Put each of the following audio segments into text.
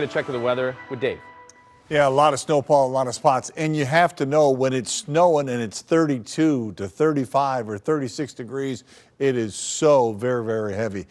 get a check of the weather with Dave. Yeah, a lot of snowfall, a lot of spots. And you have to know when it's snowing and it's 32 to 35 or 36 degrees, it is so very, very heavy.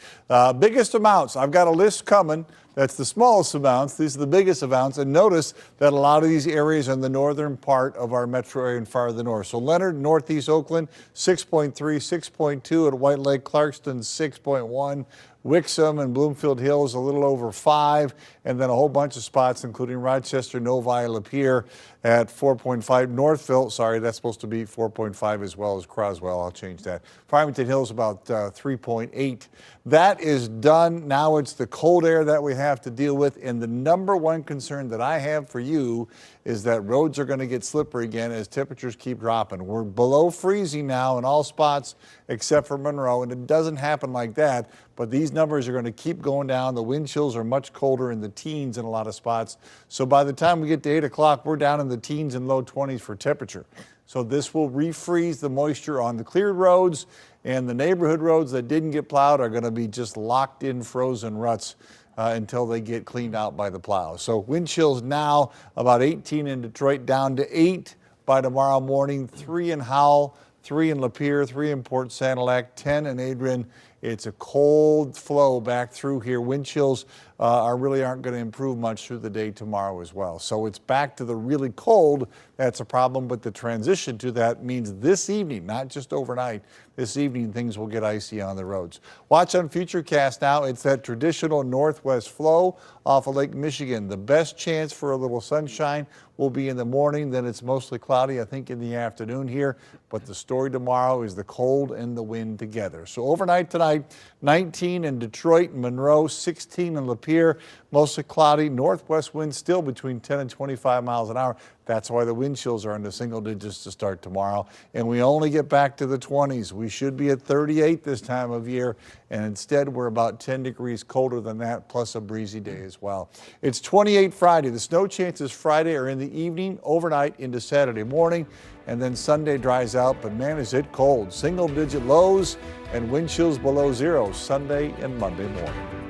Biggest amounts, I've got a list coming. That's the smallest amounts. These are the biggest amounts. And notice that a lot of these areas are in the northern part of our metro area and farther north. So Leonard, northeast Oakland, 6.3, 6.2 at White Lake, Clarkston, 6.1. Wixom and Bloomfield Hills a little over 5, and then a whole bunch of spots including Rochester, Novi, Lapeer at 4.5. Northville, sorry, that's supposed to be 4.5 as well as Croswell. I'll change that. Farmington Hills about 3.8. That is done. Now it's the cold air that we have to deal with, and the number one concern that I have for you is that roads are going to get slippery again as temperatures keep dropping. We're below freezing now in all spots except for Monroe, and it doesn't happen like that, but these numbers are going to keep going down. The wind chills are much colder in the teens in a lot of spots. So by the time we get to 8 o'clock, we're down in the teens and low 20s for temperature. So this will refreeze the moisture on the cleared roads, and the neighborhood roads that didn't get plowed are going to be just locked in frozen ruts until they get cleaned out by the plow. So wind chills now about 18 in Detroit, down to 8 by tomorrow morning, 3 in Howell, 3 in Lapeer, 3 in Port Sanilac, 10 in Adrian. It's a cold flow back through here. Wind chills really aren't going to improve much through the day tomorrow as well. So it's back to the really cold. That's a problem, but the transition to that means this evening, not just overnight, this evening things will get icy on the roads. Watch on Futurecast now. It's that traditional northwest flow off of Lake Michigan. The best chance for a little sunshine will be in the morning. Then it's mostly cloudy, I think, in the afternoon here. But the story tomorrow is the cold and the wind together. So overnight tonight, 19 in Detroit and Monroe, 16 in Lapeer, mostly cloudy. Northwest winds still between 10 and 25 miles an hour. That's why the wind chills are in the single digits to start tomorrow. And we only get back to the 20s. We should be at 38 this time of year. And instead, we're about 10 degrees colder than that, plus a breezy day as well. It's 28 Friday. The snow chances Friday are in the evening, overnight into Saturday morning. And then Sunday dries out, but man, is it cold. Single digit lows and wind chills below zero Sunday and Monday morning.